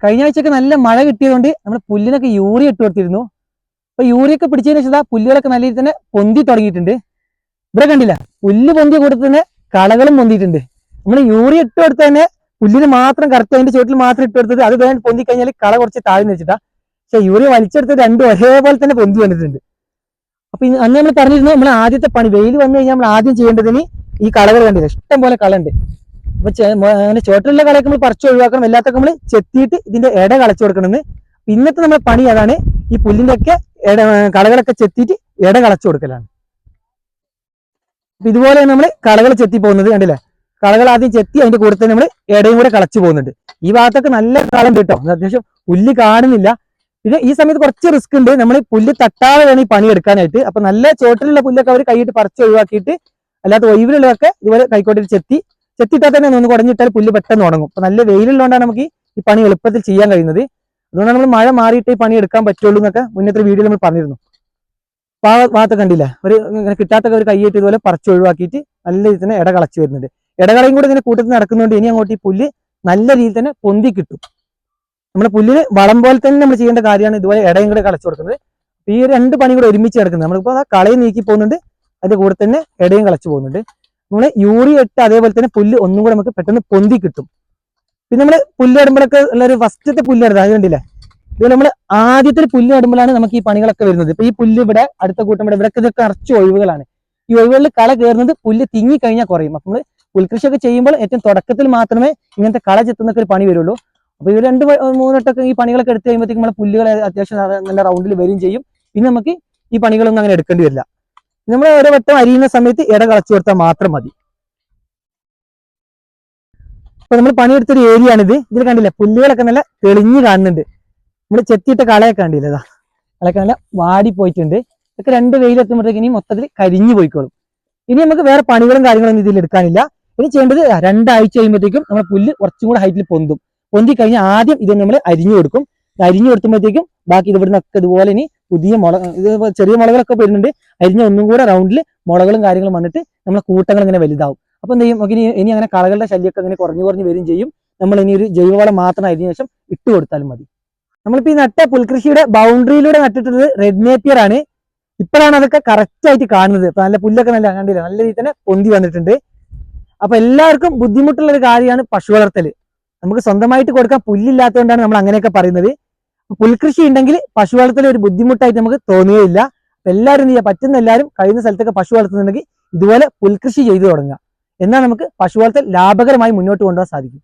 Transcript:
കഴിഞ്ഞ ആഴ്ചയൊക്കെ നല്ല മഴ കിട്ടിയതുകൊണ്ട് നമ്മൾ പുല്ലിനൊക്കെ യൂറിയ ഇട്ട് കൊടുത്തിരുന്നു. അപ്പൊ യൂറിയ ഒക്കെ പിടിച്ചതിന് ശേഷം പുല്ലുകളൊക്കെ നല്ല രീതിയിൽ തന്നെ പൊന്തി തുടങ്ങിയിട്ടുണ്ട്. ഇവിടെ കണ്ടില്ല, പുല്ല് പൊന്തിയ കൂടെ തന്നെ കളകളും പൊന്തിയിട്ടുണ്ട്. നമ്മൾ യൂറിയ ഇട്ട് കൊടുത്ത് തന്നെ പുല്ലിന് മാത്രം കറക്റ്റ് അതിന്റെ ചുവട്ടിൽ മാത്രം ഇട്ട് കൊടുത്തത് അത് വേണ്ടി പൊന്തി കഴിഞ്ഞാൽ കള കുറച്ച് താഴ്ന്നു വെച്ചിട്ടാ. പക്ഷെ യൂറിയ വലിച്ചെടുത്ത് രണ്ടും ഒരേപോലെ തന്നെ പൊന്തി വന്നിട്ടുണ്ട്. അപ്പൊ അന്ന് നമ്മൾ പറഞ്ഞിരുന്നു, നമ്മൾ ആദ്യത്തെ പണി വെയിൽ വന്നു കഴിഞ്ഞാൽ നമ്മൾ ആദ്യം ചെയ്യേണ്ടതിന് ഈ കളകൾ കണ്ടില്ല, ഇഷ്ടം പോലെ കളുണ്ട്. അപ്പൊ അങ്ങനെ ചുവട്ടിലുള്ള കളയൊക്കെ നമ്മൾ പറിച്ച് ഒഴിവാക്കണം, എല്ലാത്തൊക്കെ നമ്മൾ ചെത്തിയിട്ട് ഇതിന്റെ ഇട കളച്ചു കൊടുക്കണമെന്ന്. ഇന്നത്തെ നമ്മുടെ പണി അതാണ്, ഈ പുല്ലിന്റെ ഒക്കെ കളകളൊക്കെ ചെത്തിയിട്ട് ഇട കളച്ചു കൊടുക്കലാണ്. അപ്പൊ ഇതുപോലെ നമ്മൾ കളകൾ ചെത്തി പോകുന്നത് കണ്ടില്ലേ, കളകൾ ആദ്യം ചെത്തി അതിന്റെ കൂടെ തന്നെ നമ്മൾ ഇടയും കൂടെ കളച്ചു പോകുന്നുണ്ട്. ഈ ഭാഗത്തൊക്കെ നല്ല കളുണ്ട് കേട്ടോ, അത്യാവശ്യം പുല്ല് കാണുന്നില്ല. പിന്നെ ഈ സമയത്ത് കുറച്ച് റിസ്ക് ഉണ്ട്, നമ്മൾ പുല്ല് തട്ടാതെ വേണം ഈ പണി എടുക്കാനായിട്ട്. അപ്പൊ നല്ല ചോട്ടിലുള്ള പുല്ലൊക്കെ അവർ കൈയിട്ട് പറിച്ച് ഒഴിവാക്കിയിട്ട് അല്ലാത്ത ഒഴിവിലുള്ളതൊക്കെ ഇതുപോലെ കൈക്കോട്ടിൽ ചെത്തിയിട്ടാൽ തന്നെ ഒന്ന് കുടഞ്ഞിട്ടാൽ പുല്ല് പെട്ടെന്ന് ഉണങ്ങും. അപ്പൊ നല്ല വെയിലുള്ളതുകൊണ്ടാണ് നമുക്ക് ഈ പണി എളുപ്പത്തിൽ ചെയ്യാൻ കഴിയുന്നത്. അതുകൊണ്ടാണ് നമ്മൾ മഴ മാറിയിട്ട് ഈ പണി എടുക്കാൻ പറ്റുള്ളൂ എന്നൊക്കെ മുന്നത്തെ വീഡിയോയിൽ നമ്മൾ പറഞ്ഞിരുന്നു. ഭാഗത്ത് കണ്ടില്ല, ഒരു ഇങ്ങനെ കിട്ടാത്തൊക്കെ ഒരു കൈയിട്ട് ഇതുപോലെ പറിച്ച് ഒഴിവാക്കിയിട്ട് നല്ല രീതിയിൽ തന്നെ ഇട കളച്ചു വരുന്നുണ്ട്. ഇടകളയും കൂടെ ഇങ്ങനെ കൂട്ടത്തിൽ നടക്കുന്നതുകൊണ്ട് ഇനി അങ്ങോട്ട് ഈ പുല്ല് നല്ല രീതിയിൽ തന്നെ പൊന്തി കിട്ടും. നമ്മുടെ പുല്ലിന് വളം പോലെ തന്നെ നമ്മൾ ചെയ്യേണ്ട കാര്യമാണ് ഇതുപോലെ ഇടയും കൂടെ കളച്ചു കൊടുക്കുന്നത്. ഈ രണ്ട് പണി കൂടെ ഒരുമിച്ച് കിടക്കുന്നത്, നമ്മളിപ്പോൾ ആ കളയും നീക്കി പോകുന്നുണ്ട്, അതിന്റെ കൂടെ തന്നെ ഇടയും കളച്ചു പോകുന്നുണ്ട്. നമ്മൾ യൂറിയ ഇട്ട് അതേപോലെ തന്നെ പുല്ല് ഒന്നും കൂടെ നമുക്ക് പെട്ടെന്ന് പൊന്തി കിട്ടും. പിന്നെ നമ്മൾ പുല്ല് നടുമ്പോഴൊക്കെ ഉള്ളൊരു ഫസ്റ്റത്തെ പുല്ല് നടുന്നത് അത് കണ്ടില്ലേ, ഇത് നമ്മൾ ആദ്യത്തെ പുല്ല് നടുമ്പോഴാണ് നമുക്ക് ഈ പണികളൊക്കെ വരുന്നത്. ഇപ്പൊ ഈ പുല്ല് ഇവിടെ അടുത്ത കൂട്ടം ഇവിടെയൊക്കെ ഇതൊക്കെ നിറച്ച് ഒഴിവുകളാണ്. ഈ ഒഴിവുകളിൽ കള കയറുന്നത് പുല്ല് തിങ്ങി കഴിഞ്ഞാൽ കുറയും. അപ്പൊ നമ്മൾ പുൽകൃഷിയൊക്കെ ചെയ്യുമ്പോൾ ഏറ്റവും തുടക്കത്തിൽ മാത്രമേ ഇങ്ങനത്തെ കള ചെത്തുന്നൊക്കെ ഒരു പണി വരുള്ളൂ. അപ്പൊ ഇത് 2-3 വട്ടമൊക്കെ ഈ പണികളൊക്കെ എടുത്ത് കഴിയുമ്പോഴത്തേക്കും നമ്മളെ പുല്ലുകൾ അത്യാവശ്യം നല്ല റൗണ്ടിൽ വരികയും ചെയ്യും. പിന്നെ നമുക്ക് ഈ പണികളൊന്നും അങ്ങനെ എടുക്കേണ്ടി വരില്ല. നമ്മൾ ഓരോ വട്ടം അരിയുന്ന സമയത്ത് ഇട കളച്ചു കൊടുത്താൽ മാത്രം മതി. അപ്പൊ നമ്മൾ പണിയെടുത്തൊരു ഏരിയ ആണിത്. ഇതിൽ കണ്ടില്ല, പുല്ലുകളൊക്കെ നല്ല തെളിഞ്ഞ് കാണുന്നുണ്ട്. നമ്മൾ ചെത്തിയിട്ട കളയൊക്കെ കണ്ടില്ല, കളയൊക്കെ നല്ല വാടി പോയിട്ടുണ്ട്. ഇതൊക്കെ 2 വെയിലെത്തുമ്പോഴത്തേക്ക് ഇനി മൊത്തത്തിൽ കരിഞ്ഞു പോയിക്കോളും. ഇനി നമുക്ക് വേറെ പണികളും കാര്യങ്ങളൊന്നും ഇതിൽ എടുക്കാനില്ല. ഇനി ചെയ്യേണ്ടത് 2 ആഴ്ച കഴിയുമ്പോഴത്തേക്കും നമ്മുടെ പുല്ല് കുറച്ചും കൂടെ ഹൈറ്റിൽ പൊന്തി കഴിഞ്ഞാൽ ആദ്യം ഇത് നമ്മൾ അരിഞ്ഞു കൊടുക്കും. അരിഞ്ഞു കൊടുക്കുമ്പോഴത്തേക്കും ബാക്കി ഇവിടുന്നൊക്കെ ഇതുപോലെ ഇനി പുതിയ ഇത് ചെറിയ മുളകളൊക്കെ വരുന്നുണ്ട്. അരിഞ്ഞ ഒന്നും കൂടെ റൗണ്ടിൽ മുളകളും കാര്യങ്ങളും വന്നിട്ട് നമ്മളെ കൂട്ടങ്ങൾ ഇങ്ങനെ വലുതാവും. അപ്പൊ എന്ത് ചെയ്യും, നമുക്ക് ഇനി അങ്ങനെ കളകളുടെ ശല്യമൊക്കെ അങ്ങനെ കുറഞ്ഞു വരും ചെയ്യും. നമ്മൾ ഇനി ഒരു ജൈവവളം മാത്രം അരിഞ്ഞ ശേഷം ഇട്ട് കൊടുത്താലും മതി. നമ്മളിപ്പോ ഈ നട്ട പുൽകൃഷിയുടെ ബൗണ്ടറിയിലൂടെ നട്ടിട്ടുള്ളത് റെഡ് നേപ്പിയർ ആണ്. ഇപ്പോഴാണ് അതൊക്കെ കറക്റ്റ് ആയിട്ട് കാണുന്നത്. ഇപ്പൊ നല്ല പുല്ലൊക്കെ നല്ല കണ്ടില്ല, നല്ല രീതിയിൽ തന്നെ പൊന്തി വന്നിട്ടുണ്ട്. അപ്പൊ എല്ലാവർക്കും ബുദ്ധിമുട്ടുള്ള ഒരു കാര്യമാണ് പശു വളർത്തല്. നമുക്ക് സ്വന്തമായിട്ട് കൊടുക്കാൻ പുല്ലില്ലാത്തതുകൊണ്ടാണ് നമ്മൾ അങ്ങനെയൊക്കെ പറയുന്നത്. പുൽകൃഷി ഉണ്ടെങ്കിൽ പശു വളർത്തൽ ഒരു ബുദ്ധിമുട്ടായിട്ട് നമുക്ക് തോന്നുകയില്ല. എല്ലാവരും എന്ത് ചെയ്യുക, പറ്റുന്ന എല്ലാവരും കഴിയുന്ന സ്ഥലത്തൊക്കെ പശു വളർത്തുന്നുണ്ടെങ്കിൽ ഇതുപോലെ പുൽകൃഷി ചെയ്തു തുടങ്ങുക. എന്നാൽ നമുക്ക് പശു വളർത്തൽ ലാഭകരമായി മുന്നോട്ട് കൊണ്ടുപോകാൻ സാധിക്കും.